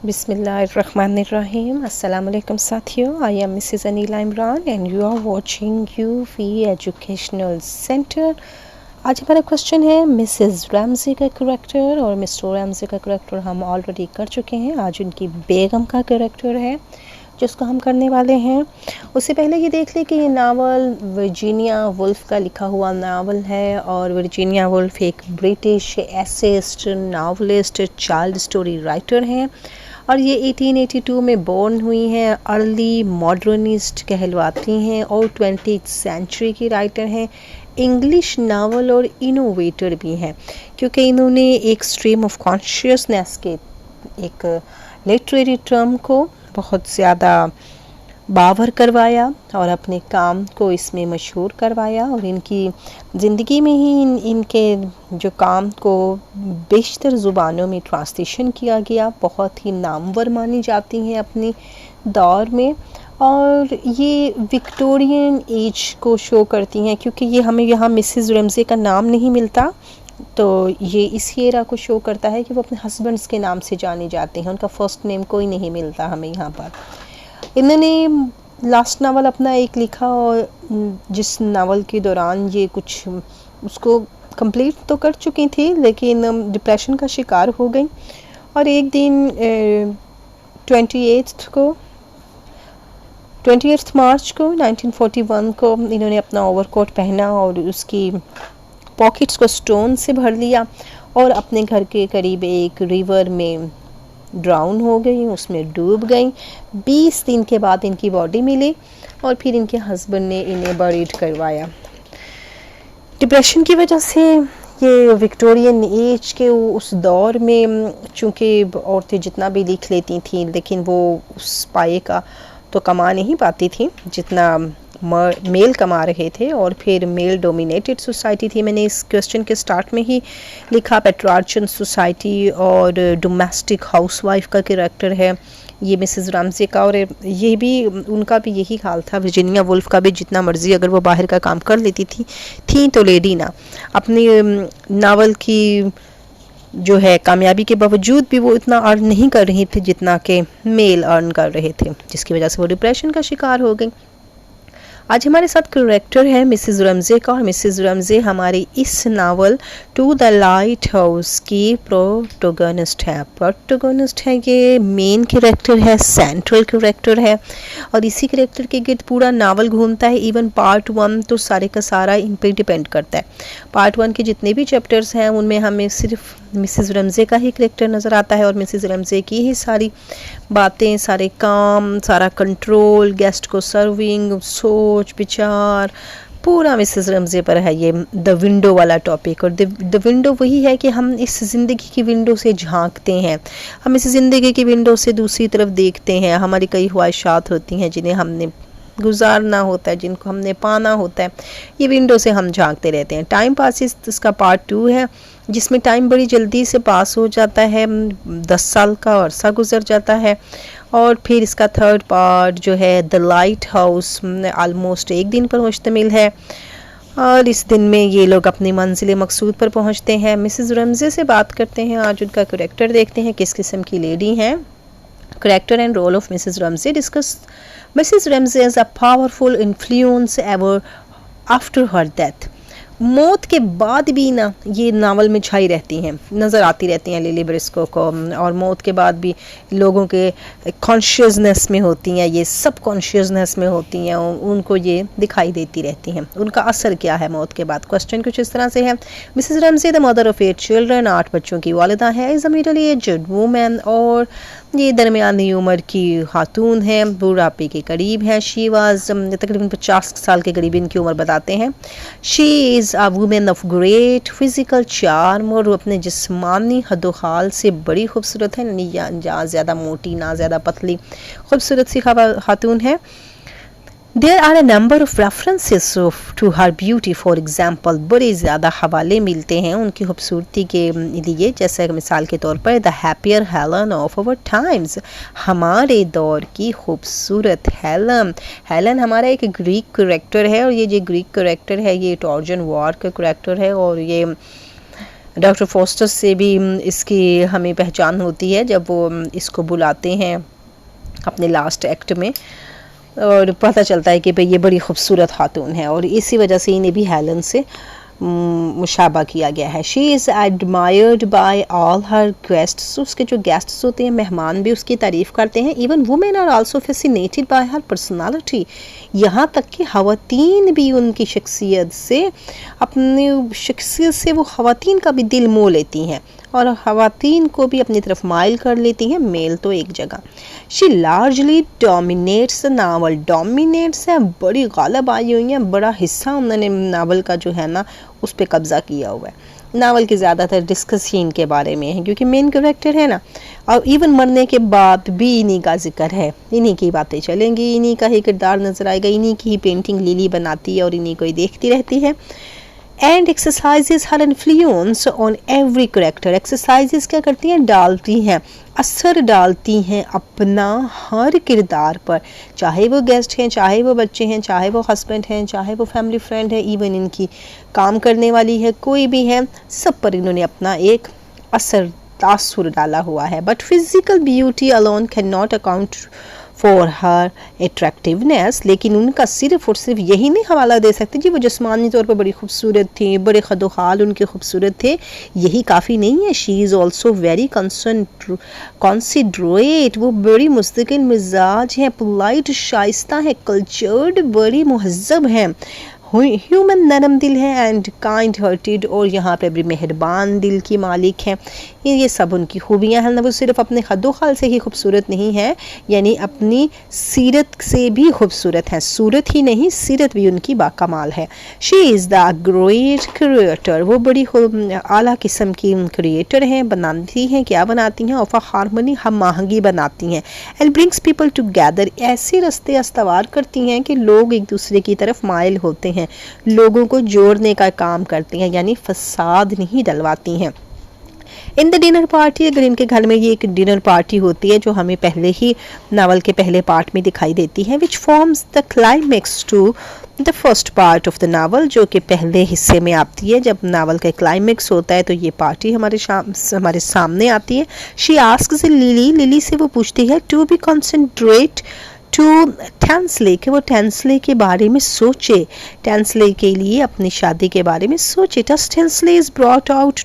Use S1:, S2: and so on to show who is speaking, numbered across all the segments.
S1: बिस्मिल्लाहिर्रहमानिर्रहीम। अस्सलाम वालेकुम साथियों, I am Mrs Anila Imran and you are watching Yufi educational centre. आज हमारा क्वेश्चन है मिसेस रैमज़ी का करैक्टर और मिस्टर रैमज़ी का करैक्टर हम ऑलरेडी कर चुके हैं। आज उनकी बेगम का करैक्टर है जिसको हम करने वाले हैं। उससे पहले ये देख लें कि ये नावल वर्जीनिया वुल्फ का लिखा हुआ नावल है और वर्जीनिया वुल्फ एक British essayist, novelist, child story writer हैं और ये 1882 में बॉर्न हुई हैं। अर्ली मॉडर्निस्ट कहलवाती हैं और 20th सेंचुरी की राइटर हैं। इंग्लिश नावल और इनोवेटर भी हैं क्योंकि इन्होंने एक स्ट्रीम ऑफ कॉन्शियसनेस के एक लिटरेरी टर्म को बहुत ज़्यादा बावर करवाया और अपने काम को इसमें मशहूर करवाया और इनकी ज़िंदगी में ही इनके जो काम को बेशतर ज़ुबानों में ट्रांसलेशन किया गया। बहुत ही नामवर मानी जाती हैं अपनी दौर में और ये विक्टोरियन एज को शो करती हैं क्योंकि ये हमें यहाँ मिसेस रैमज़ी का नाम नहीं मिलता, तो ये इस एरा को शो करता है कि वो अपने हस्बैंड्स के नाम से जाने जाते हैं। उनका फर्स्ट नेम कोई नहीं मिलता हमें यहाँ पर। इन्होंने लास्ट नावल अपना एक लिखा और जिस नावल के दौरान ये कुछ उसको कंप्लीट तो कर चुकी थी लेकिन डिप्रेशन का शिकार हो गई और एक दिन 28 मार्च को 1941 को इन्होंने अपना ओवरकोट पहना और उसकी पॉकेट्स को स्टोन से भर लिया और अपने घर के करीब एक रिवर में ड्राउन हो गई, उसमें डूब गई। 20 दिन के बाद इनकी बॉडी मिली और फिर इनके हस्बैंड ने इन्हें बरीड करवाया। डिप्रेशन की वजह से ये विक्टोरियन एज के उस दौर में चूँकि औरतें जितना भी लिख लेती थीं लेकिन वो उस पाए का तो कमा नहीं पाती थी जितना मेल कमा रहे थे और फिर मेल डोमिनेटेड सोसाइटी थी। मैंने इस क्वेश्चन के स्टार्ट में ही लिखा पेट्रार्चन सोसाइटी और डोमेस्टिक हाउसवाइफ का कैरेक्टर है ये मिसेस रैमज़ी का और ये भी उनका भी यही हाल था। वर्जीनिया वुल्फ का भी जितना मर्जी अगर वो बाहर का काम कर लेती थी तो लेडी ना अपनी नावल की जो है कामयाबी के बावजूद भी वो इतना अर्न नहीं कर रही थी जितना के मेल अर्न कर रहे थे, जिसकी वजह से वो डिप्रेशन का शिकार हो गई। आज हमारे साथ कैरेक्टर है मिसेस रैमज़ी का और मिसेस रैमज़ी हमारी इस novel to the lighthouse की प्रोटोगनिस्ट है। ये मेन कैरेक्टर है, सेंट्रल कैरेक्टर है और इसी कैरेक्टर के गिर्द पूरा नावल घूमता है। इवन पार्ट 1 तो सारे का सारा इन पर डिपेंड करता है। पार्ट 1 के जितने भी चैप्टर्स हैं उनमें हमें सिर्फ मिसेस रैमज़ी का ही कैरेक्टर नज़र आता है और मिसेस रैमज़ी की ही सारी बातें, सारे काम, सारा कंट्रोल, गेस्ट को सर्विंग, सोच विचार पूरा मिसेस रैमज़ी पर है। ये द विंडो वाला टॉपिक और द विंडो वही है कि हम इस ज़िंदगी की विंडो से झांकते हैं, हम इस ज़िंदगी की विंडो से दूसरी तरफ देखते हैं। हमारी कई ख्वाहिशात होती हैं जिन्हें हमने गुजारना होता है, जिनको हमने पाना होता है, ये विंडो से हम झांकते रहते हैं। टाइम पासिस इसका पार्ट 2 है जिसमें टाइम बड़ी जल्दी से पास हो जाता है, 10 साल का अरसा गुजर जाता है और फिर इसका थर्ड पार्ट जो है द लाइट हाउस आलमोस्ट एक दिन पर मुश्तमिल है और इस दिन में ये लोग अपनी मंजिल मकसूद पर पहुंचते हैं। मिसेस रैमज़ी से बात करते हैं, आज उनका कैरेक्टर देखते हैं किस किस्म की लेडी हैं। Character and role of Mrs. Ramsey discuss. Mrs. Ramsey is a powerful influence ever after her death. मौत के बाद भी ना ये नावल में छाई रहती हैं, नज़र आती रहती हैं लिली ब्रिस्को को और मौत के बाद भी लोगों के कॉन्शियसनेस में होती हैं, ये सब कॉन्शियसनेस में होती हैं, उनको ये दिखाई देती रहती हैं। उनका असर क्या है मौत के बाद? क्वेश्चन कुछ इस तरह से है। Mrs Ramsay the mother of 8 children, 8 बच्चों की वालिदा है, is a middle aged woman और ये दरमियानी उम्र की खातून है, बुढ़ापे के करीब है। शी वाज तकरीबन 50 साल के करीब इनकी उम्र बताते हैं। She is a women of great physical charm और अपने जिस्मानी हदोखाल से बड़ी खूबसूरत है, ना ज़्यादा मोटी ना ज़्यादा पतली, खूबसूरत सी खातून है। There are a number of references to her beauty. For example, बड़े ज़्यादा हवाले मिलते हैं उनकी खूबसूरती के लिए, जैसे मिसाल के तौर पर the happier Helen of our times, हमारे दौर की खूबसूरत हेलन हमारा एक ग्रीक कैरेक्टर है और ये जो ग्रीक कैरेक्टर है ये ट्रोजन वॉर का कैरेक्टर है और ये डॉक्टर फोस्टर से भी इसकी हमें पहचान होती है जब वो इसको बुलाते हैं अपने लास्ट एक्ट में, और पता चलता है कि भाई ये बड़ी खूबसूरत खातून है, और इसी वजह से इन्हें भी हेलन से मुशाबा किया गया है। She is admired by all her guests, उसके जो गेस्ट्स होते हैं, मेहमान भी उसकी तारीफ़ करते हैं। Even women are also fascinated by her personality, यहाँ तक कि ख़वातीन भी उनकी शख्सियत से, अपनी शख्सियत से वो ख़वातीन का भी दिल मोह लेती हैं और ख़वातीन को भी अपनी तरफ माइल कर लेती हैं, मेल तो एक जगह। She largely dominates the novel, dominates है, बड़ी गालिब आई हुई हैं, बड़ा हिस्सा उन्होंने नावल का जो है ना उस पर कब्ज़ा किया हुआ है। नावल की ज़्यादातर डिस्कस ही इनके बारे में है क्योंकि मेन कैरेक्टर है ना, और इवन मरने के बाद भी इन्हीं का जिक्र है, इन्हीं की बातें चलेंगी, इन्हीं का ही किरदार नज़र आएगा, इन्हीं की ही पेंटिंग लिली बनाती है और इन्हीं को ही देखती रहती है। And exercises her influence on every character, exercises क्या करती हैं, डालती हैं, असर डालती हैं अपना हर किरदार पर, चाहे वो गेस्ट हैं, चाहे वो बच्चे हैं, चाहे वो हस्बैंड हैं, चाहे वो फैमिली फ्रेंड है, इवन इनकी काम करने वाली है, कोई भी है, सब पर इन्होंने अपना एक असर तासुर डाला हुआ है। But physical beauty alone can not account for her attractiveness, लेकिन उनका सिर्फ और सिर्फ यही नहीं हवाला दे सकते जी वो जिस्मानी तौर पर बड़ी खूबसूरत थी, बड़े खदोखाल उनके खूबसूरत थे, यही काफ़ी नहीं है। She is also very considerate, वो बड़ी मुस्तकिल मिजाज हैं, पोलाइट शाइस्ता है, कल्चर्ड बड़ी महज़ब हैं, ह्यूमन नरम दिल है, एंड काइंड हार्टेड, और यहाँ पे भी मेहरबान दिल की मालिक हैं। ये सब उनकी खूबियाँ हैं ना, वो सिर्फ अपने खद्दोखाल से ही खूबसूरत नहीं है, यानी अपनी सीरत से भी खूबसूरत हैं, सूरत ही नहीं सीरत भी उनकी बाकमाल है। She is the great creator, वो बड़ी आला किस्म की क्रिएटर हैं, बनाती हैं, क्या बनाती हैं, ऑफ हारमोनी, हम आहंगी बनाती हैं, एंड ब्रिंग्स पीपल टुगेदर, ऐसे रास्ते अस्तवार करती हैं कि लोग एक दूसरे की तरफ माइल होते हैं, लोगों को जोड़ने का काम करती हैं, यानी फसाद नहीं डलवाती हैं। इन द डिनर पार्टी, अगर इनके घर में ये एक डिनर पार्टी होती है जो हमें पहले ही नावल के पहले पार्ट में दिखाई देती है, which forms the climax to the first part of the novel, जो कि पहले हिस्से में आती है, जब नावल का क्लाइमेक्स होता है तो ये पार्टी हमारे सामने आती है। शी आस्क्स लिली, लिली से वो पूछती है to be concentrate to Tansley, कि वो टेंसले के बारे में सोचे, टेंसले के लिए अपनी शादी के बारे में सोचे। Tansley is brought out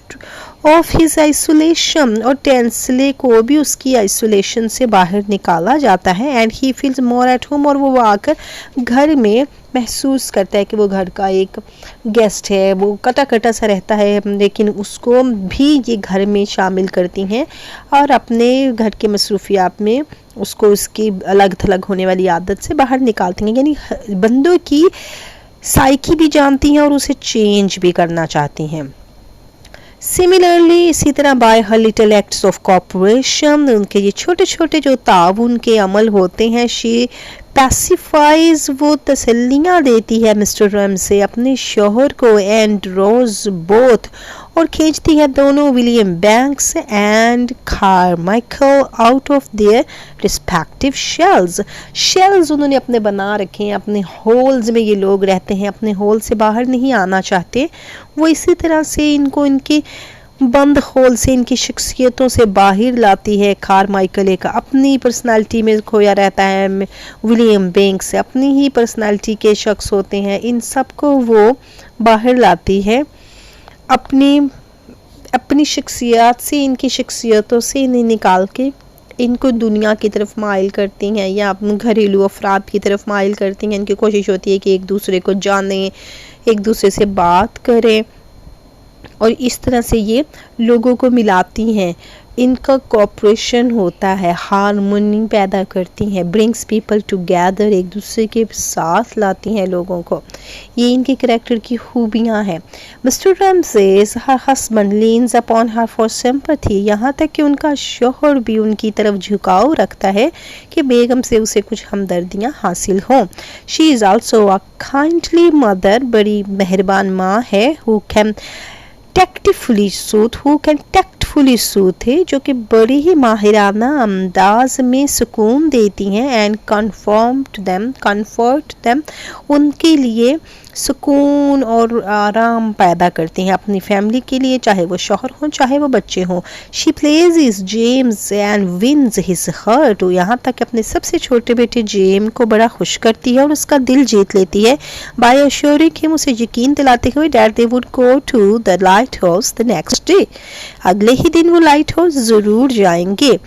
S1: of his isolation, और टेंसले को भी उसकी आइसोलेशन से बाहर निकाला जाता है, and he feels more at home, और वो आकर घर में महसूस करता है कि वो घर का एक गेस्ट है, वो कटा कटा सा रहता है, लेकिन उसको भी ये घर में शामिल करती हैं और अपने घर के मसरूफियात में उसको उसकी अलग थलग होने वाली आदत से बाहर निकालती हैं, यानी बंदों की साइकी भी जानती हैं और उसे चेंज भी करना चाहती हैं। सिमिलरली, इसी तरह bye her little acts of corporation, उनके ये छोटे छोटे जो ताउन के अमल होते हैं, शी पैसिफाइज, वो तसल्लियाँ देती है मिस्टर रम से अपने शोहर को, एंड रोज बोथ, और खींचती है दोनों William banks and Carmichael out of their respective shells. Shells उन्होंने अपने बना रखे हैं, अपने होल्स में ये लोग रहते हैं, अपने होल से बाहर नहीं आना चाहते। वो इसी तरह से इनको इनकी बंद होल से, इनकी शख्सियतों से बाहर लाती है। कारमाइकल एक अपनी पर्सनालिटी में खोया रहता है, विलियम बैंक्स अपनी ही पर्सनालिटी के शख्स होते हैं, इन सब को वो बाहर लाती है अपनी शख्सियत से, इनकी शख्सियतों से इन्हें निकाल के इनको दुनिया की तरफ माइल करती हैं या अपने घरेलू अफराद की तरफ माइल करती हैं। इनकी कोशिश होती है कि एक दूसरे को जानें, एक दूसरे से बात करें, और इस तरह से ये लोगों को मिलाती हैं। इनका कोऑपरेशन होता है, हारमोनी पैदा करती हैं, ब्रिंग्स पीपल टुगेदर, एक दूसरे के साथ लाती हैं लोगों को। ये इनके कैरेक्टर की खूबियाँ हैं। Mr Ramsay's her husband leans upon her for sympathy, यहाँ तक कि उनका शोहर भी उनकी तरफ झुकाव रखता है कि बेगम से उसे कुछ हमदर्दियाँ हासिल हों। She is also a kindly mother, बड़ी मेहरबान माँ है, हु कैन टैक्टफुली सूथ है, जो कि बड़ी ही माहिराना अंदाज में सुकून देती हैं, एंड कम्फर्ट देम, उनके लिए सुकून और आराम पैदा करती हैं अपनी फैमिली के लिए, चाहे वो शौहर हों चाहे वो बच्चे हों। She plays his games and wins his heart, यहाँ तक अपने सबसे छोटे बेटे जेम को बड़ा खुश करती है और उसका दिल जीत लेती है बाय अश्योरिंग हिम, उसे यकीन दिलाते हुए that they would go to the lighthouse the next day, अगले ही दिन वो लाइट हाउस जरूर जाएंगे।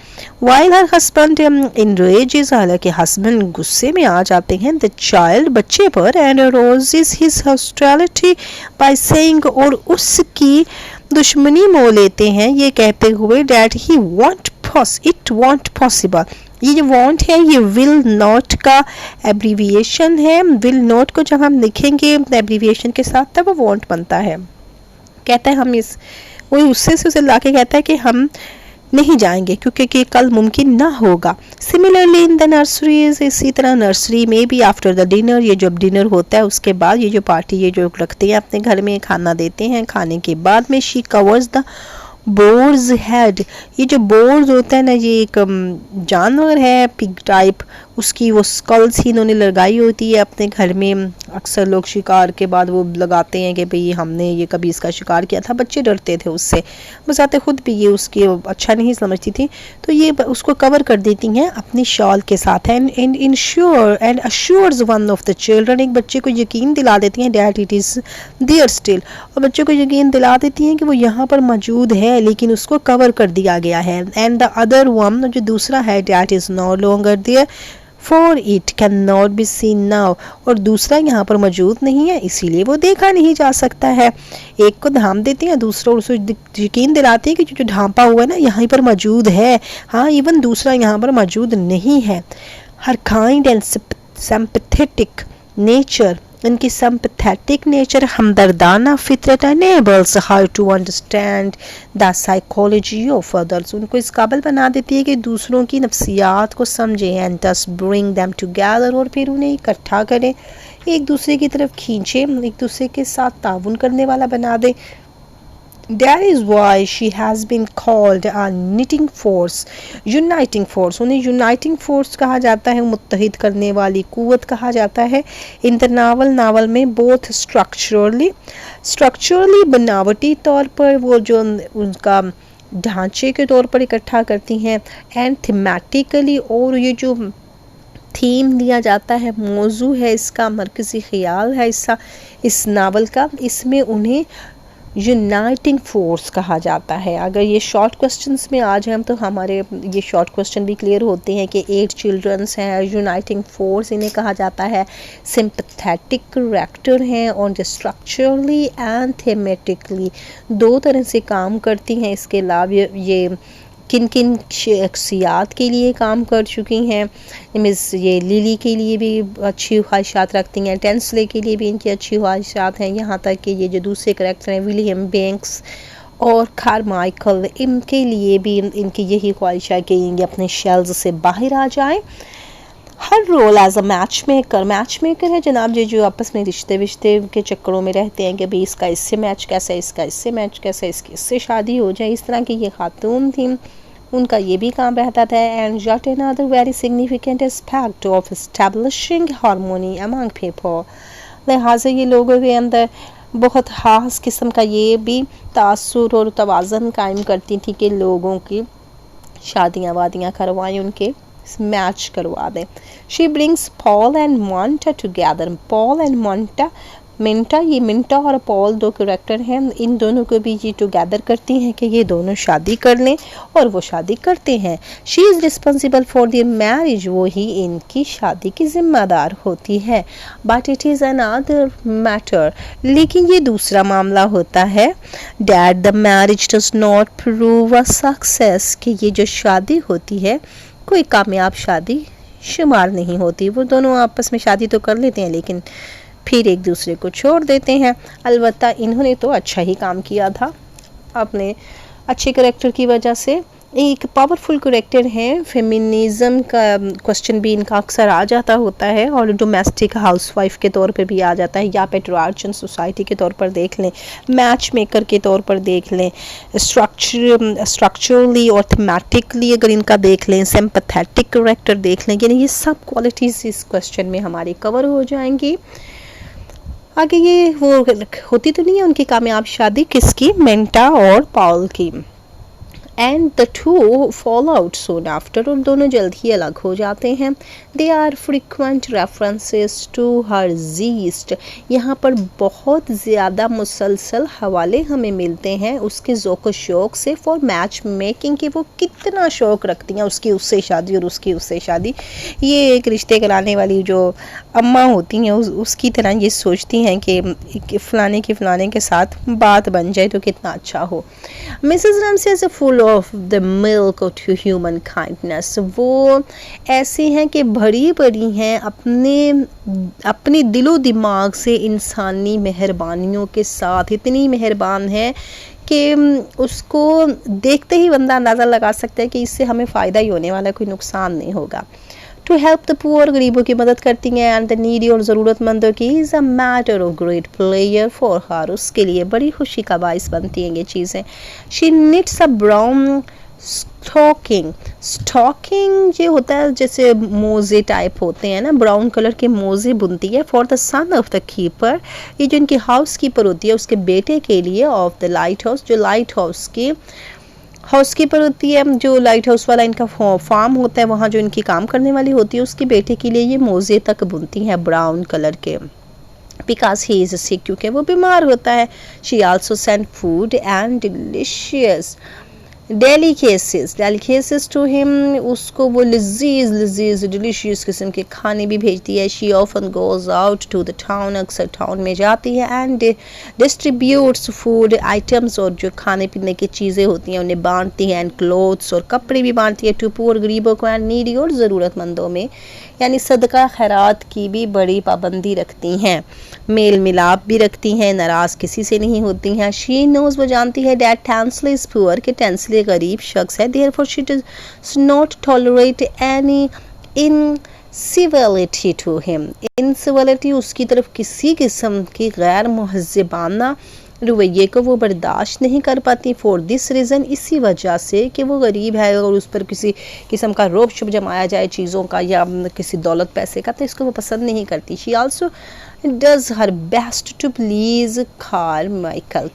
S1: वाइल हर हस्बैंड enrages, हालांकि हस्बैंड गुस्से में आ जाते हैं द चाइल्ड बच्चे पर, and arouses his hostility by saying, और उसकी दुश्मनी मोह लेते हैं ये कहते हुए that he won't possible, ये जो want है ये will not का एब्रीविएशन है। will not को जब हम लिखेंगे एब्रीविएशन के साथ तब वो want बनता है। कहता है हम इस वो उससे से उसे लाके कहता है कि हम नहीं जाएंगे क्योंकि कि कल मुमकिन ना होगा। सिमिलरली इन द नर्सरीज, इसी तरह नर्सरी में भी आफ्टर द डिनर, ये जब डिनर होता है उसके बाद ये जो पार्टी ये जो रखते हैं अपने घर में खाना देते हैं, खाने के बाद में she covers the boar's head, ये जो बोर्स होता है ना ये एक जानवर है पिग टाइप, उसकी वो स्कल्स ही इन्होंने लगाई होती है अपने घर में। अक्सर लोग शिकार के बाद वो लगाते हैं कि भाई हमने ये कभी इसका शिकार किया था, बच्चे डरते थे उससे, बजाते खुद भी ये उसकी अच्छा नहीं समझती थी, तो ये उसको कवर कर देती हैं अपनी शॉल के साथ। And insure and assures one of the children, एक बच्चे को यकीन दिला देती हैं that it is there still, और बच्चे को यकीन दिला देती हैं कि वो यहाँ पर मौजूद है लेकिन उसको कवर कर दिया गया है। एंड द अदर वन, जो दूसरा है, that is no longer there for it can not be seen now, और दूसरा यहाँ पर मौजूद नहीं है इसीलिए वो देखा नहीं जा सकता है। एक को धाम देती हैं, दूसरा उसको यकीन दिलाती है कि जो ढांपा हुआ है ना यहाँ पर मौजूद है, हाँ इवन दूसरा यहाँ पर मौजूद नहीं है। हर काइंड एंड सिंपैथेटिक नेचर, इनकी सिंपैथेटिक नेचर हमदर्दाना फितरत enables her to understand the psychology of others, उनको इस काबिल बना देती है कि दूसरों की नफ्सियात को समझे, and thus bring them together, और फिर उन्हें इकट्ठा करें, एक दूसरे की तरफ खींचे, एक दूसरे के साथ ताउन करने वाला बना दे। That is why she has been called a knitting force, uniting force, उन्हें uniting force कहा जाता है, मुत्तहिद करने वाली कुव्वत कहा जाता है। इन द नावल में both structurally बनावटी तौर पर वो जो उनका ढांचे के तौर पर इकट्ठा करती हैं, and thematically, और ये जो थीम लिया जाता है, मौजू है इसका, मरकज़ी ख्याल है इस नावल का, इसमें उन्हें यूनाइटिंग फोर्स कहा जाता है। अगर ये शॉर्ट क्वेश्चंस में आ जाए तो हमारे ये शॉर्ट क्वेश्चन भी क्लियर होते हैं कि 8 चिल्ड्रंस हैं, यूनाइटिंग फोर्स इन्हें कहा जाता है, सिंपैथेटिक करैक्टर हैं, और स्ट्रक्चरली एंड थेमेटिकली दो तरह से काम करती हैं। इसके अलावा ये किन किन शख्सियात के लिए काम कर चुकी हैं, मिस ये लिली के लिए भी अच्छी ख्वाहिशात रखती हैं, टेंसले के लिए भी इनकी अच्छी ख्वाहिशात हैं, यहाँ तक कि ये जो दूसरे करैक्टर हैं विलियम बैंक्स और कारमाइकल, इनके लिए भी इनकी यही ख्वाहिश है कि ये अपने शेल्स से बाहर आ जाएं। Her role as a matchmaker है जनाब जी, जो आपस में रिश्ते के चक्करों में रहते हैं कि भाई इसका इससे मैच कैसा है, इसका इससे मैच कैसा है, इसकी इससे शादी हो जाए, इस तरह की ये खातून थी, उनका ये भी काम रहता था। And yet another very significant aspect of establishing harmony among people, लिहाजा ये लोगों के अंदर बहुत ख़ास किस्म का ये भी तासुर और तवाज़न कायम करती थी कि लोगों की शादियाँ वादियाँ करवाएं, उनके मैच करवा दें। She brings Paul and Minta together, Paul and Minta, ये मिंटा और पॉल दो कैरेक्टर हैं, इन दोनों को भी ये टुगेदर करती हैं कि ये दोनों शादी कर लें, और वो शादी करते हैं। She is responsible for their marriage, वो ही इनकी शादी की जिम्मेदार होती है। But it is another matter, लेकिन ये दूसरा मामला होता है, that the marriage does not prove a success, कि ये जो शादी होती है कोई कामयाब शादी शुमार नहीं होती। वो दोनों आपस में शादी तो कर लेते हैं लेकिन फिर एक दूसरे को छोड़ देते हैं। अलबत्ता इन्होंने तो अच्छा ही काम किया था अपने अच्छे करैक्टर की वजह से। एक पावरफुल करैक्टर है, फेमिनिज़म का क्वेश्चन भी इनका अक्सर आ जाता होता है, और डोमेस्टिक हाउसवाइफ के तौर पे भी आ जाता है, या पेट्रियार्चल सोसाइटी के तौर पर देख लें, मैच मेकर के तौर पर देख लें, स्ट्रक्चरली और थीमेटिकली अगर इनका देख लें, सिंपैथेटिक करैक्टर देख लें, यानी ये सब क्वालिटीज़ इस क्वेश्चन में हमारी कवर हो जाएंगी। आगे ये वो होती तो नहीं है उनकी कामयाब शादी, किसकी, मिंटा और पॉल की। And the two fall out soon after, और दोनों जल्द ही अलग हो जाते हैं। There are frequent references to her jest, यहाँ पर बहुत ज़्यादा मुसलसल हवाले हमें मिलते हैं उसके ज़ौक़ शौक़ से फॉर मैच मेकिंग, कि वो कितना शौक़ रखती हैं उसकी उससे शादी और उसकी उससे शादी। ये एक रिश्ते कराने वाली जो अम्मा होती हैं उसकी तरह ये सोचती हैं कि फ़लाने की फ़लाने के साथ बात बन जाए तो कितना अच्छा हो। Mrs Ramsay is full of the milk to human kindness, वो ऐसी हैं कि भरी भरी हैं अपने दिलो दिमाग से इंसानी मेहरबानियों के साथ, इतनी मेहरबान है कि उसको देखते ही बंदा अंदाज़ा लगा सकता है कि इससे हमें फ़ायदा ही होने वाला है, कोई नुकसान नहीं होगा। टू हेल्प द पुअर, गरीबों की मदद करती हैं, एंड द नीडी और ज़रूरतमंदों की, is a matter of great player for her, उसके लिए बड़ी खुशी का बाइस बनती हैं ये चीज़ें। She knits a brown stocking ये होता है जैसे मोजे टाइप होते हैं ना, ब्राउन कलर के मोजे बुनती है for the son of the keeper, ये जो इनकी हाउस कीपर होती है उसके बेटे के लिए, ऑफ द लाइट हाउस, जो लाइट हाउस की हाउस कीपर होती है, जो लाइट हाउस वाला इनका फार्म होता है वहाँ जो इनकी काम करने वाली होती है उसके बेटे के लिए ये मोजे तक बुनती हैं ब्राउन कलर के, बिकॉज ही इज़ सिक, क्योंकि वो बीमार होता है। She also send food and delicious delicacies to him, उसको वो लजीज डिलीशियस किस्म के खाने भी भेजती है। She often goes out to the town, अक्सर टाउन में जाती है, एंड डिस्ट्रीब्यूट्स फूड आइटम्स, और जो खाने पीने की चीज़ें होती हैं उन्हें बांटती है, एंड क्लोथ्स, और कपड़े भी बांटती है, टू पुअर, गरीबों को, एंड नीडी, और ज़रूरतमंदों में, यानी सदका खैरात की भी बड़ी पाबंदी रखती हैं, मेल मिलाप भी रखती हैं, नाराज़ किसी से नहीं होती हैं। शी नोज, वो जानती है, डैट टैंसले इज़ पुअर, कि टैंसले गरीब शख्स है, therefore she does not tolerate any incivility to him, incivility उसकी तरफ किसी किस्म की गैर महज़बाना रवैये को वो बर्दाश्त नहीं कर पाती, फॉर दिस रीज़न, इसी वजह से कि वो गरीब है और उस पर किसी किस्म का रोब शुभ जमाया जाए चीज़ों का या किसी दौलत पैसे का, तो इसको वो पसंद नहीं करती। She also does her best to please Carmichael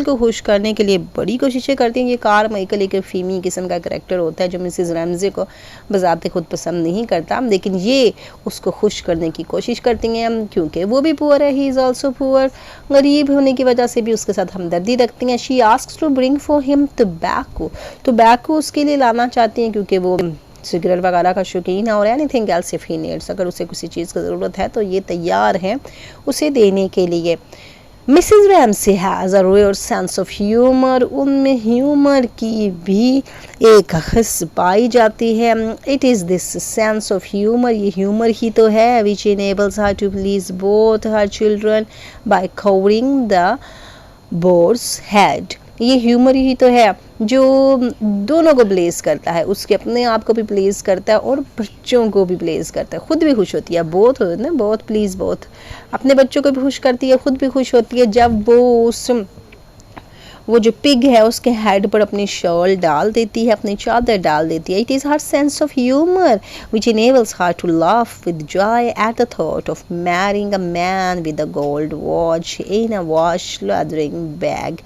S1: को खुश करने के लिए बड़ी कोशिशें करती हैं। ये कारमाइकल एक फीमी किस्म का करैक्टर होता है जो मिसेस रैमजे को बज़ाते खुद पसंद नहीं करता, लेकिन ये उसको खुश करने की कोशिश करती हैं क्योंकि वो भी पुअर है, ही इज़ ऑल्सो पुअर, गरीब होने की वजह से भी उसके साथ हमदर्दी रखती हैं। She asks to bring for him tobacco उसके लिए लाना चाहती हैं क्योंकि वो सिगरेट वगैरह का शौकीन है, और anything else if he needs, अगर उसे किसी चीज़ की ज़रूरत है तो ये तैयार हैं उसे देने के लिए। Mrs Ramsay has a rare sense of humour, उनमें ह्यूमर की भी एक हस पाई जाती है। It is this sense of humour, ये ह्यूमर ही तो है which enables her to please both her children by covering the boar's head, ये ह्यूमर ही तो है जो दोनों को प्लेस करता है, उसके अपने आप को भी प्लेस करता है और बच्चों को भी प्लेस करता है, खुद भी खुश होती है, बोथ होते ना, बोथ प्लीज़ बोथ, अपने बच्चों को भी खुश करती है, खुद भी खुश होती है जब वो जो पिग है उसके हेड पर अपनी शॉल डाल देती है, अपनी चादर डाल देती है। It is her sense of humour which enables her to laugh with joy at the thought of marrying a man with a gold watch in a wash leathering bag,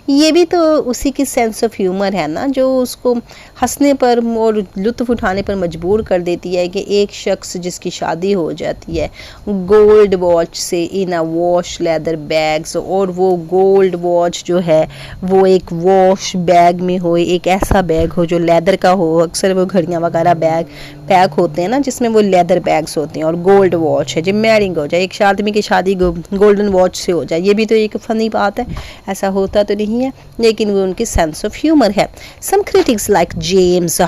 S1: ये भी तो उसी की सेंस ऑफ ह्यूमर है ना, जो उसको हंसने पर और लुत्फ़ उठाने पर मजबूर कर देती है कि एक शख्स जिसकी शादी हो जाती है गोल्ड वॉच से इन अ वॉश लेदर बैग्स, और वो गोल्ड वॉच जो है वो एक वॉश बैग में हो, एक ऐसा बैग हो जो लेदर का हो, अक्सर वो घड़ियाँ वगैरह बैग पैक होते हैं ना जिसमें वो लेदर बैग्स होते हैं, और गोल्ड वॉच है जब मैरिंग हो जाए, एक आदमी की शादी गोल्डन वॉच से हो जाए, ये भी तो एक फ़नी बात है, ऐसा होता तो नहीं है, लेकिन वो उनकी सेंस ऑफ ह्यूमर है। सम क्रिटिक्स लाइक जेम्स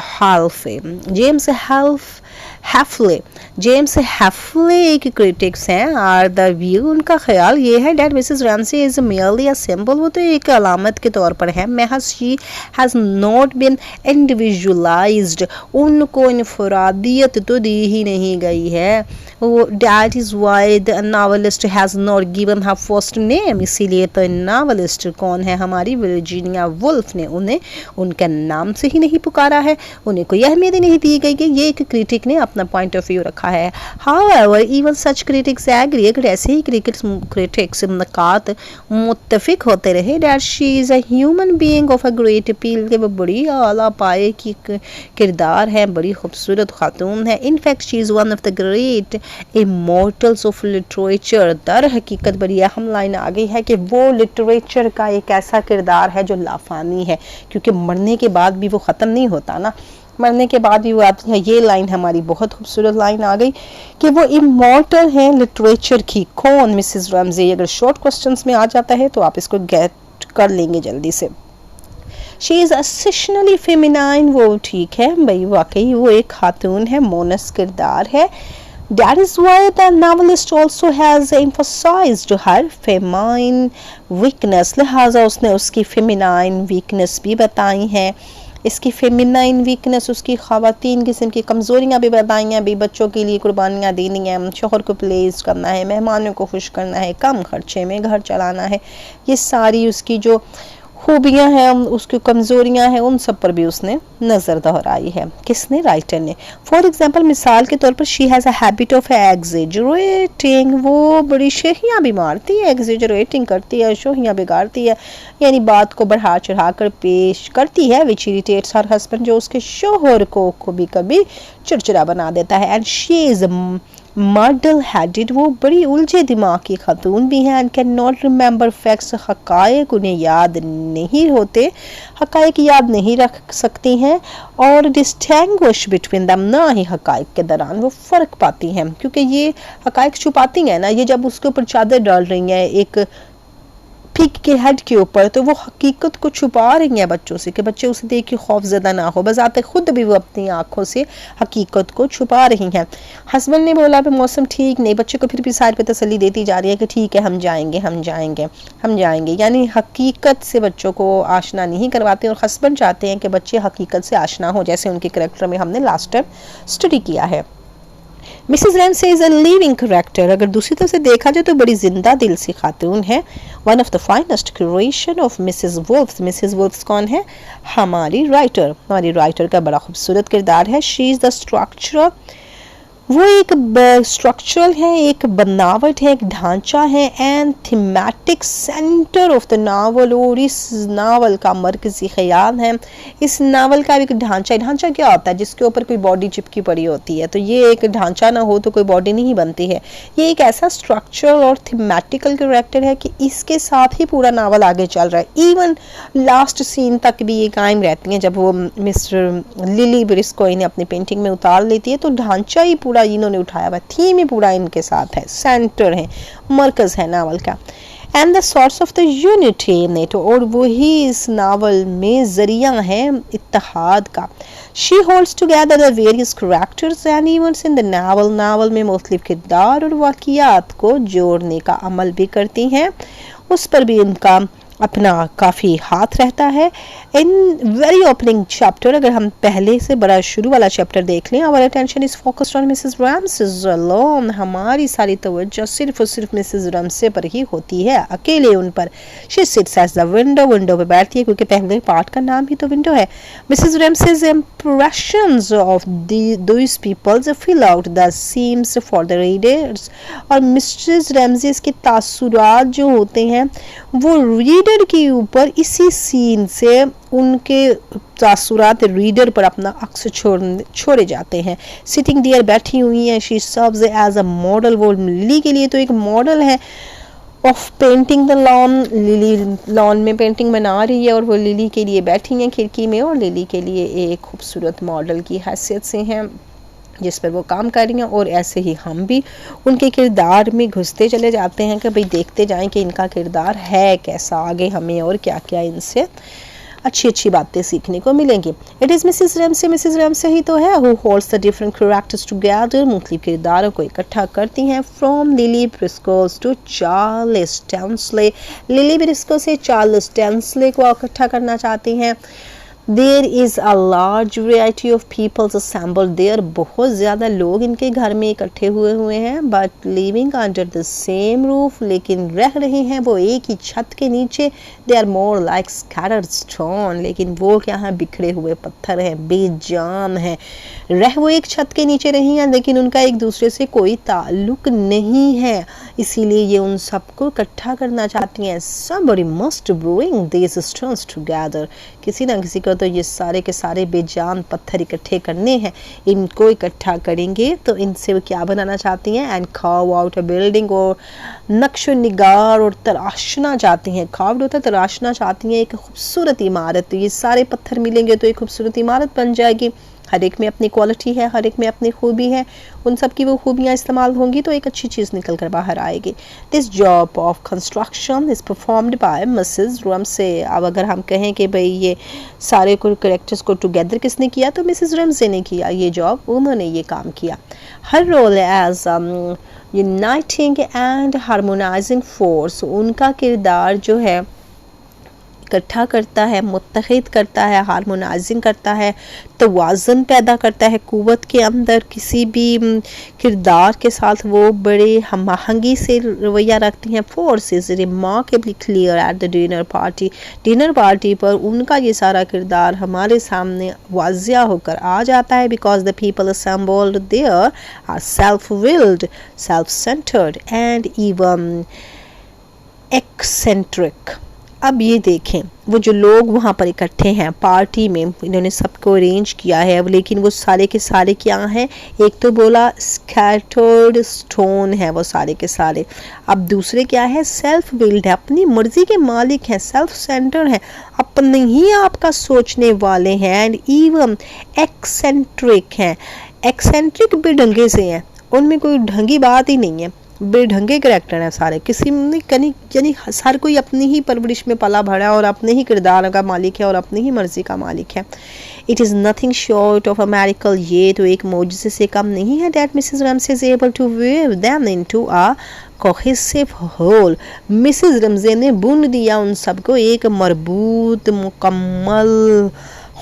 S1: हैफले एक क्रिटिक्स हैं, आर द व्यू, उनका ख्याल ये है that Mrs Ramsay is merely a symbol, वो तो एक अलामत के तौर पर है, महज she has not been individualised, उनको इनफरादियत तो दी ही नहीं गई है, वो that is why the novelist has not given her first name, इसीलिए तो नावलिस्ट कौन है हमारी वर्जीनिया वुल्फ ने उन्हें उनके नाम से ही नहीं पुकारा है, उन्हें कोई अहमियत नहीं दी गई कि ये एक क्रिटिक ने अपना पॉइंट ऑफ व्यू रखा है। हाउएवर इवन सच क्रिटिक्स एग्री, अगर ऐसे ही क्रिटिक्स नकात मुत्तफिक होते रहे that she is a human being of a great appeal, कि वो बड़ी आला पाए की किरदार है, बड़ी खूबसूरत खातून है। In fact she is one of the great immortals of literature, दर हकीकत बड़ी अहम लाइन आ गई है कि वो लिटरेचर का एक ऐसा किरदार है जो लाफानी है, क्योंकि मरने के बाद भी वो ख़त्म नहीं होता ना, मरने के बाद भी वो आती है। ये लाइन हमारी बहुत खूबसूरत लाइन आ गई कि वो इमॉर्टल है लिटरेचर की। कौन? मिसेस रमज़ी। अगर शॉर्ट क्वेश्चंस में आ जाता है तो आप इसको गेट कर लेंगे जल्दी से। शी इज़ असेशनली फेमिनाइन, वो ठीक है भाई, वाकई वो एक खातून है, मोनस किरदार है। That is why the novelist also has emphasized her feminine weakness, लिहाजा उसने उसकी feminine weakness भी बताई हैं। इसकी फेमिनाइन वीकनेस, उसकी ख़वातीन किस्म की कमज़ोरियाँ भी बताई हैं। भी बच्चों के लिए कुर्बानियाँ देनी है, शोहर को प्लेस करना है, मेहमानों को खुश करना है, कम खर्चे में घर चलाना है, ये सारी उसकी जो खूबियाँ हैं, उसकी कमज़ोरियाँ हैं, उन सब पर भी उसने नज़र दोहराई है। किसने? राइटर ने। फॉर एग्ज़ाम्पल, मिसाल के तौर पर she has a habit of exaggerating, वो बड़ी शोहियाँ भी मारती है, एग्जेजरेटिंग करती है, शोहियाँ बिगाड़ती है, यानी बात को बढ़ा चढ़ा कर पेश करती है। विच इरिटेट्स हर हस्बैंड, जो उसके शोहर को कभी कभी चिड़चिड़ा बना देता है। And she is muddle headed, वो बड़ी उलझे दिमाग की खातून भी हैं। And can not remember facts, हकायक उन्हें याद नहीं होते, हकायक याद नहीं रख सकती हैं। और डिस्टिंग्विश बिटवीन दम, ना ही हकायक के दौरान वो फ़र्क पाती हैं, क्योंकि ये हकायक छुपाती हैं ना, ये जब उसके ऊपर चादर डाल रही हैं एक पिग के हेड के ऊपर, तो वो हकीकत को छुपा रही हैं बच्चों से, कि बच्चे उसे देख के खौफजदा ना हो। बजाते खुद भी वो अपनी आंखों से हकीकत को छुपा रही हैं। हस्बैंड ने बोला भी मौसम ठीक नहीं, बच्चे को फिर भी साइड पे तसल्ली देती जा रही है कि ठीक है हम जाएंगे हम जाएंगे हम जाएंगे, यानी हकीकत से बच्चों को आशना नहीं करवाते। और हस्बैंड चाहते हैं कि बच्चे हकीकत से आशना हो, जैसे उनके करैक्टर में हमने लास्ट टाइम स्टडी किया है। Mrs Ramsay is a living character, अगर दूसरी तरफ से देखा जाए तो बड़ी जिंदा दिल सी खातून है। One of the finest creation of Mrs Woolf. Mrs Woolf कौन है? हमारी राइटर का बड़ा खूबसूरत किरदार है। शी इज़ द स्ट्रक्चर, वो एक स्ट्रक्चरल है, एक बनावट है, एक ढांचा है, and thematic centre of the novel, और इस नावल का मरकजी ख्याल है। इस नावल का एक ढांचा क्या होता है? जिसके ऊपर कोई बॉडी चिपकी पड़ी होती है, तो ये एक ढांचा ना हो तो कोई बॉडी नहीं बनती है। ये एक ऐसा स्ट्रक्चरल और थीमेटिकल कैरेक्टर है कि इसके साथ ही पूरा नावल आगे चल रहा है। इवन लास्ट सीन तक भी ये कायम रहती हैं। जब वो मिस्टर लिली ब्रिस्को इन्हें अपनी पेंटिंग में उतार लेती है, तो ढांचा ही पूरा इन्होंने उठाया हुआ, थीम ही पूरा इनके साथ है, सेंटर है, मरकज है नावल का। And the source of the unity in it, और वही इस नावल में जरिया है इत्तेहाद का। She holds together the various characters and events in the novel में मुख्तलिफ किरदार और वाक़ियात को जोड़ने का अमल भी करती हैं, उस पर भी इनका अपना काफ़ी हाथ रहता है। इन वेरी ओपनिंग चैप्टर, अगर हम पहले से बड़ा शुरू वाला चैप्टर देख लें, our attention is focused on Mrs Ramsay alone, हमारी सारी तवज्जो सिर्फ और सिर्फ मिसेस रैमसे पर ही होती है, अकेले उन पर। She sits as the window पे बैठती है, क्योंकि पहले पार्ट का नाम ही तो विंडो है। Mrs Ramsay's impressions of these peoples fill out the seams for the readers, और मिसेस रैमसे के तासुरात जो होते हैं वो रीडर के ऊपर इसी सीन से उनके तासुरात रीडर पर अपना अक्स छोड़े जाते हैं। सिटिंग देयर, बैठी हुई हैं। She serves as a model, वो लिली के लिए तो एक मॉडल है of painting the lawn. Lily lawn में पेंटिंग बना रही है और वो लिली के लिए बैठी हैं खिड़की में, और लिली के लिए एक खूबसूरत मॉडल की हैसियत से हैं जिस पर वो काम कर रही हैं। और ऐसे ही हम भी उनके किरदार में घुसते चले जाते हैं कि भाई देखते जाएं कि इनका किरदार है कैसा, आगे हमें और क्या क्या इनसे अच्छी बातें सीखने को मिलेंगी। इट इज़ मिसेस रैमसे ही तो है who holds the different characters together, मुख्तलिफ किरदारों को इकट्ठा करती हैं। From Lily Briscoe to Charles Tansley, Lily Briscoe से चार्ल्स टेंसले को इकट्ठा करना चाहती हैं। There is a large variety of peoples assembled there, बहुत ज़्यादा लोग इनके घर में इकट्ठे हुए हैं, but living under the same roof, लेकिन रह रहे हैं वो एक ही छत के नीचे। They are more like scattered stone, लेकिन वो क्या है, बिखरे हुए पत्थर हैं, बेजान हैं। रह वो एक छत के नीचे रही हैं, लेकिन उनका एक दूसरे से कोई ताल्लुक नहीं है, इसीलिए ये उन सबको इकट्ठा करना चाहती हैं। Somebody must bring these stones together, किसी ना किसी को तो ये सारे के सारे बेजान पत्थर इकट्ठे करने हैं। इनको इकट्ठा करेंगे तो इनसे वो क्या बनाना चाहती हैं, and carve out a building, और नक्शो निगार और तराशना चाहती हैं। carved होता है, तराशना चाहती हैं एक खूबसूरत इमारत। ये सारे पत्थर मिलेंगे तो एक खूबसूरत इमारत बन जाएगी। हर एक में अपनी क्वालिटी है, हर एक में अपनी खूबी है, उन सब की वो खूबियाँ इस्तेमाल होंगी तो एक अच्छी चीज़ निकल कर बाहर आएगी। This job of construction is performed by Mrs Ramsay. अब अगर हम कहें कि भाई ये सारे को कैरेक्टर्स को टुगेदर किसने किया, तो मिसेस रमसे ने किया ये जॉब, उन्होंने ये काम किया। Her role as uniting and harmonising force, उनका किरदार जो है इकट्ठा करता है, मुत्तहिद करता है, हार्मोनाइजिंग करता है, तवाज़ुन पैदा करता है कुव्वत के अंदर। किसी भी किरदार के साथ वो बड़े हम आहंगी से रवैया रखती हैं। Force is remarkably clear at the dinner party पर उनका ये सारा किरदार हमारे सामने वाज़िया होकर आ जाता है, because the people assembled there are self willed, self centred and even eccentric. अब ये देखें, वो जो लोग वहाँ पर इकट्ठे हैं पार्टी में, इन्होंने सबको अरेंज किया है, लेकिन वो सारे के सारे क्या हैं, एक तो बोला स्कैटर्ड स्टोन है वो सारे के सारे। अब दूसरे क्या है, सेल्फ विल्ड है, अपनी मर्जी के मालिक हैं, सेल्फ सेंटर हैं, अपने ही आपका सोचने वाले हैं, एंड इवन एक्सेंट्रिक हैं। एक्सेंट्रिक भी ढंगे से हैं, उनमें कोई ढंगी बात ही नहीं है, बेढंगे करैक्टर हैं सारे। किसी ने यानी हर कोई अपनी ही परवरिश में पला भरा और अपने ही किरदार का मालिक है और अपनी ही मर्जी का मालिक है। It is nothing short of a miracle, ये तो एक मौजज़े से कम नहीं है। That Mrs Ramsay is able to weave them into a cohesive whole, Mrs Ramsay ने बुन दिया उन सबको एक मरबूत मुकम्मल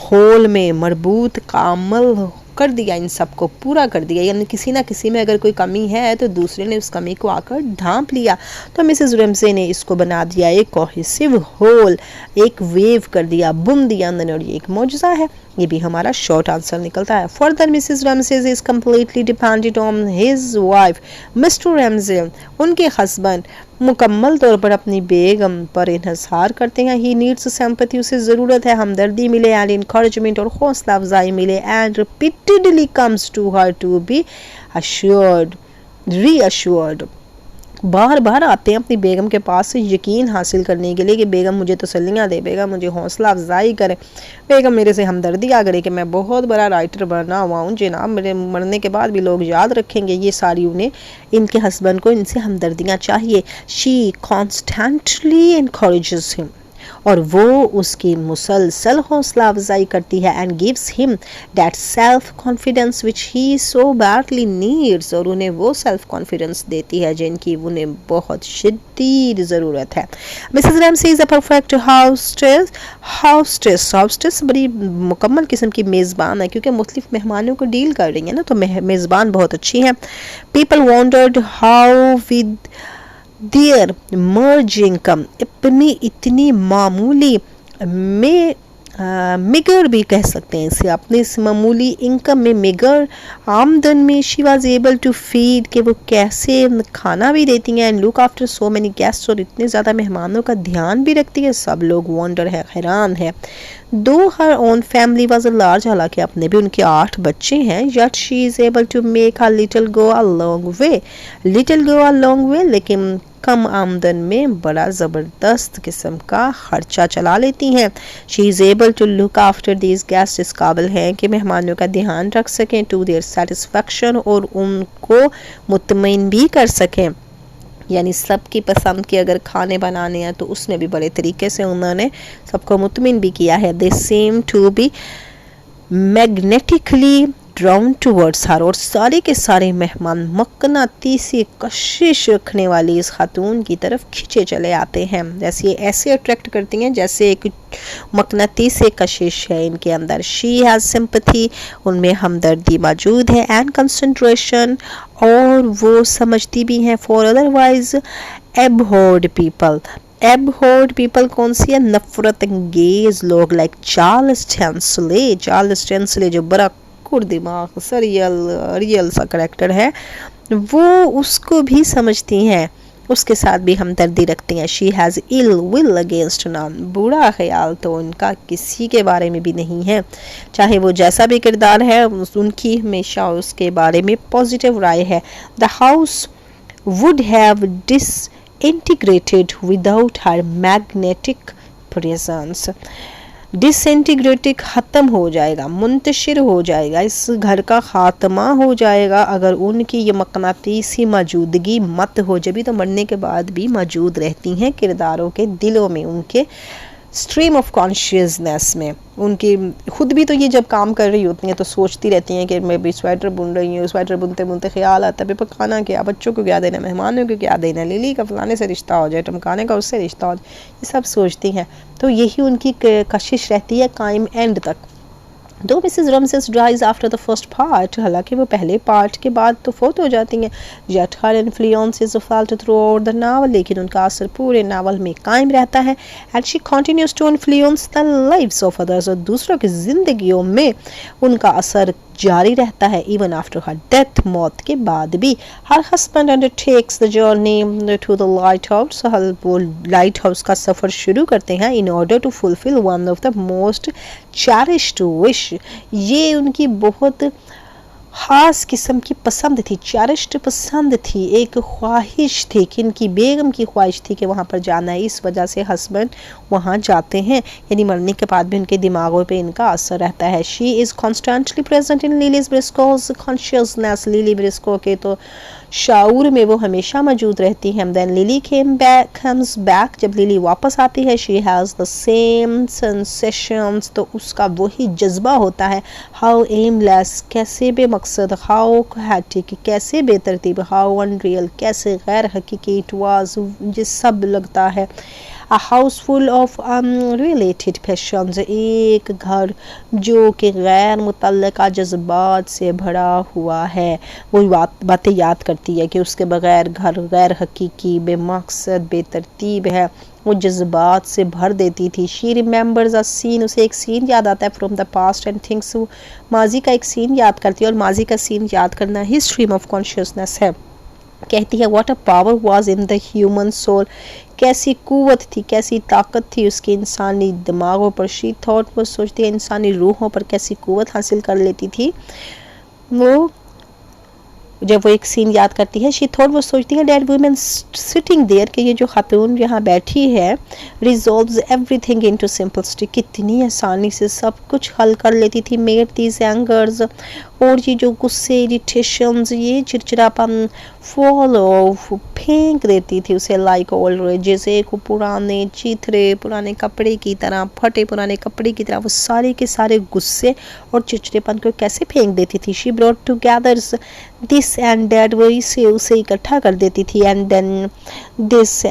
S1: होल में, मरबूत कामल कर दिया, इन सबको पूरा कर दिया। यानी किसी ना किसी में अगर कोई कमी है तो दूसरे ने उस कमी को आकर ढांप लिया, तो मिसेस रमसे ने इसको बना दिया एक कोहेसिव होल, एक वेव कर दिया, बुन दिया अंदर, और ये एक मौजज़ा है। ये भी हमारा शॉर्ट आंसर निकलता है। Further Mrs Ramsay is completely dependent on his wife Mr Ramsay, उनके हस्बैंड मुकम्मल तौर पर अपनी बेगम पर इन्हिसार करते हैं। ही नीड्स सिंपैथी, उसे ज़रूरत है हमदर्दी मिले, एंड इनकरेजमेंट और हौसला अफजाई मिले, and repeatedly comes to her to be assured, reassured. बार बार आते हैं अपनी बेगम के पास से यकीन हासिल करने के लिए कि बेगम मुझे तसल्लियाँ दे, बेगम मुझे हौसला अफजाई करे, बेगम मेरे से हमदर्दियाँ करे कि मैं बहुत बड़ा राइटर बना हुआ हूँ जनाब, मेरे मरने के बाद भी लोग याद रखेंगे। ये सारी उन्हें इनके हस्बैंड को इनसे हमदर्दियाँ चाहिए। शी कॉन्स्टेंटली एनकरेजेस हिम, और वो उसकी मुसलसल हौसला अफजाई करती है, and gives him that self confidence which he so badly needs, और उन्हें वो सेल्फ कॉन्फिडेंस देती है जिनकी उन्हें बहुत शदीद ज़रूरत है। मिसेस रमसे इज़ अ परफेक्ट हाउस्टेस बड़ी मुकम्मल किस्म की मेज़बान है, क्योंकि मुख्तलिफ मेहमानों को डील कर रही है ना, तो मेज़बान बहुत अच्छी है। People wandered how with their merge income, अपनी इतनी मामूली में मिगर भी कह सकते हैं इसे, अपने इस मामूली इनकम में, मिगर आमदन में, she was able to feed, कि वो कैसे खाना भी देती हैं, and look after so many guests, और इतने ज़्यादा मेहमानों का ध्यान भी रखती है। सब लोग वंडर है, हैरान है। Though her own family was a large, हालांकि अपने भी उनके 8 बच्चे हैं, yet she is able to make a little go a long way, लेकिन कम आमदन में बड़ा ज़बरदस्त किस्म का खर्चा चला लेती हैं। She is able to look after these guest, इस काबिल हैं कि मेहमानों का ध्यान रख सकें, टू देयर सेटिस्फेक्शन, और उनको मुतमईन भी कर सकें। यानी सबकी पसंद के अगर खाने बनाने हैं तो उसमें भी बड़े तरीके से उन्होंने सबको मुतमईन भी किया है। They seem to be magnetically drawn towards her, और सारे के सारे मेहमान मकनातीसी कशिश रखने वाली इस खातून की तरफ खींचे चले आते हैं। जैसे ये ऐसे अट्रैक्ट करती हैं जैसे एक मकनातीसी कशिश है इनके अंदर। शी हैज़ सिंपैथी, उनमें हमदर्दी मौजूद है, एंड कंसंट्रेशन, और वो समझती भी हैं फॉर अदरवाइज एबहॉर्ड पीपल। एबहॉर्ड पीपल कौन सी है? नफरत अंगेज लोग, लाइक चार्ल्स चैंसले। चार्ल्स चैंसले जो बड़ा दिमाग सा रियल सा करेक्टर है, वो उसको भी समझती हैं, उसके साथ भी हमदर्दी रखती हैं। She has ill will against none, बुरा ख्याल तो उनका किसी के बारे में भी नहीं है, चाहे वो जैसा भी किरदार है उनकी हमेशा उसके बारे में पॉजिटिव राय है। The house would have disintegrated without her magnetic presence। Disintegrated ख़त्म हो जाएगा, मुंतशिर हो जाएगा, इस घर का ख़ात्मा हो जाएगा अगर उनकी ये मकनातीसी मौजूदगी मत हो। जब तो मरने के बाद भी मौजूद रहती हैं किरदारों के दिलों में, उनके स्ट्रीम ऑफ कॉन्शियसनेस में। उनकी खुद भी तो ये जब काम कर रही होती हैं तो सोचती रहती हैं कि मैं भी स्वेटर बुन रही हूँ, स्वेटर बुनते बुनते ख्याल आता है पकाना क्या, बच्चों को क्या देना, मेहमानों को क्या देना, लिली का फलाने से रिश्ता हो जाए, टमकाने का उससे रिश्ता हो जाए, ये सब सोचती हैं। तो यही उनकी कशिश रहती है कायम एंड तक। Though Mrs Ramsay dies after the first part, हालांकि वो पहले पार्ट के बाद तो फोत हो जाती हैं। Yet her influence is felt throughout the novel, लेकिन उनका असर पूरे नावल में कायम रहता है। And she continues to influence the lives of others, और दूसरों की जिंदगियों में उनका असर जारी रहता है। इवन आफ्टर हर डेथ, मौत के बाद भी। Her husband undertakes the journey to the lighthouse, वो लाइट हाउस का सफ़र शुरू करते हैं in order to fulfil one of the most cherished wish. ये उनकी बहुत ख़ास किस्म की पसंद थी, चेरिश्ड पसंद थी, एक ख्वाहिश थी कि इनकी बेगम की ख्वाहिश थी कि वहाँ पर जाना है। इस वजह से हस्बैंड वहाँ जाते हैं, यानी मरने के बाद भी उनके दिमागों पे इनका असर रहता है। She is constantly present in Lily's Briscoe's consciousness, Lily Briscoe के तो शाऊर में वो हमेशा मौजूद रहती हैं। देन लिली कम्स बैक, जब लिली वापस आती है, she has the same sensations, तो उसका वही जज्बा होता है। हाउ एमलेस, कैसे बेमकसद, हाउ हैटिक, कैसे बेतरतीब, हाउ अनरियल, कैसे गैर हकीकी, इट वाज, मुझे सब लगता है। A house full of unrelated passions, एक घर जो कि गैर मुतल्लका जज्बात से भरा हुआ है। वो बातें याद करती है कि उसके बगैर घर गैर हकीकी, बेमकसद, बेतरतीब है, वो जज्बात से भर देती थी। शी रिमेंबर्स अ सीन, उसे एक सीन याद आता है from the past and thinks, माजी का एक सीन याद करती है, और माजी का सीन याद करना ही स्ट्रीम ऑफ कॉन्शियसनेस है। कहती है what a power was in the human soul, कैसी कुव्वत थी, कैसी ताकत थी उसकी इंसानी दिमागों पर। शी थॉट, वो सोचती है इंसानी रूहों पर कैसी कुव्वत हासिल कर लेती थी वो। जब वो एक सीन याद करती है, शी थॉट, वो सोचती है डेट वुमेन सिटिंग देयर, कि ये जो खातून यहाँ बैठी है, रिजॉल्व्स एवरीथिंग इनटू सिंपलिसिटी, कितनी आसानी से सब कुछ हल कर लेती थी। मेड दीज एंगर्स, और ये जो गुस्से, इरिटेशंस, ये चिड़चिड़ापन फॉल ऑफ, फेंक देती थी उसे, लाइक ओल्ड, जैसे को पुराने चीथरे, पुराने कपड़े की तरह, फटे पुराने कपड़े की तरह, वो सारे के सारे गुस्से और चिड़चिड़ेपन को कैसे फेंक देती थी। She brought together this and that, वो इसे उसे इकट्ठा कर देती थी। And then this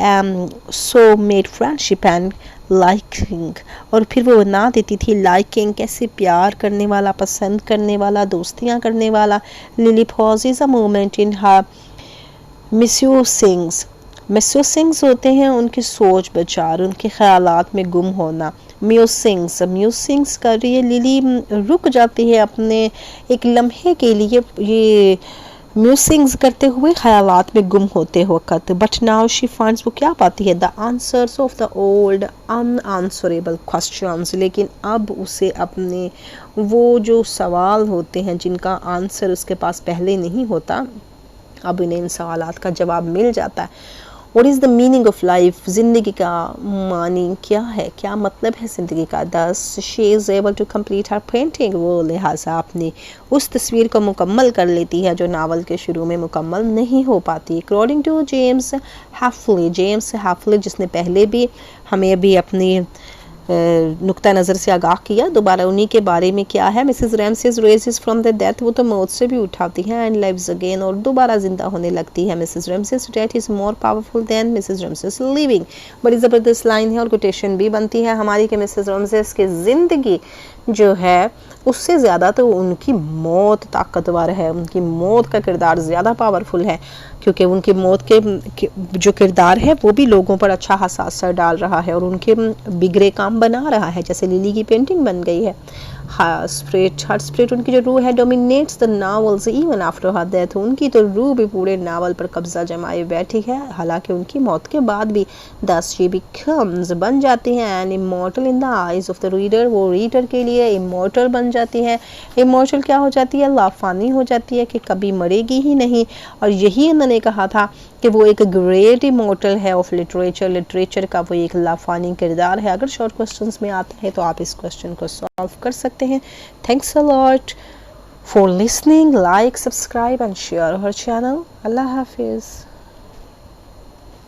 S1: so made friendship and liking, और फिर वो बना देती थी लाइकिंग, कैसे प्यार करने वाला, पसंद करने वाला, दोस्तियाँ करने वाला। Lily pauses a moment in her musings होते हैं उनकी सोच विचार, उनके ख्यालात में गुम होना। म्यूसिंग्स कर रही है लिली, रुक जाती है अपने एक लम्हे के लिए, ये म्यूसिंग्स करते हुए, ख्यालात में गुम होते वक्त। बट नाउ शी फाइंड्स, वो क्या पाती है, the answers of the old unanswerable questions, लेकिन अब उसे अपने वो जो सवाल होते हैं जिनका आंसर उसके पास पहले नहीं होता, अब इन्हें इन सवालात का जवाब मिल जाता है। What is the meaning of life? ज़िंदगी का मानी क्या है, क्या मतलब है ज़िंदगी का। Thus she is able to complete her painting, वो लिहाजा अपनी उस तस्वीर को मुकम्मल कर लेती है जो नावल के शुरू में मुकम्मल नहीं हो पाती। According to जेम्स हैफली, जिसने पहले भी हमें भी अपनी नुक्ता नज़र से आगाह किया। दोबारा उन्हीं के बारे में क्या है, Mrs Ramsay's raises from the death, वो तो मौत से भी उठाती हैं, एंड लाइव्स अगेन, और दोबारा जिंदा होने लगती है। Mrs Ramsay's death is more powerful then Mrs Ramsay's living. बड़ी ज़बरदस्त लाइन है और कोटेशन भी बनती है हमारी कि मिसेस रैमसेस की ज़िंदगी जो है उससे ज़्यादा तो उनकी मौत ताकतवर है, उनकी मौत का किरदार ज़्यादा पावरफुल है, क्योंकि उनकी मौत के जो किरदार है वो भी लोगों पर अच्छा खासा असर डाल रहा है और उनके बिगड़े काम बना रहा है, जैसे लिली की पेंटिंग बन गई है। हर स्पिरिट उनकी जो रूह है dominates the novels even after her death, उनकी तो रूह भी पूरे नावल पर कब्जा जमाए बैठी है, हालांकि उनकी मौत के बाद भी। दस शी बिकम्स बन जाती हैं and immortal in the eyes of the reader, वो रीडर के लिए इमॉर्टल बन जाती है। इमॉर्टल क्या हो जाती है, लाफानी हो जाती है कि कभी मरेगी ही नहीं, और यही उन्होंने कहा था कि वो एक ग्रेट इमॉर्टल है ऑफ लिटरेचर का वो एक लाफानी किरदार है। अगर शॉर्ट क्वेश्चंस में आता है तो आप इस क्वेश्चन को सॉल्व कर सकते हैं। Thanks a lot for listening, like, subscribe and share our channel. अल्लाह हाफिज़।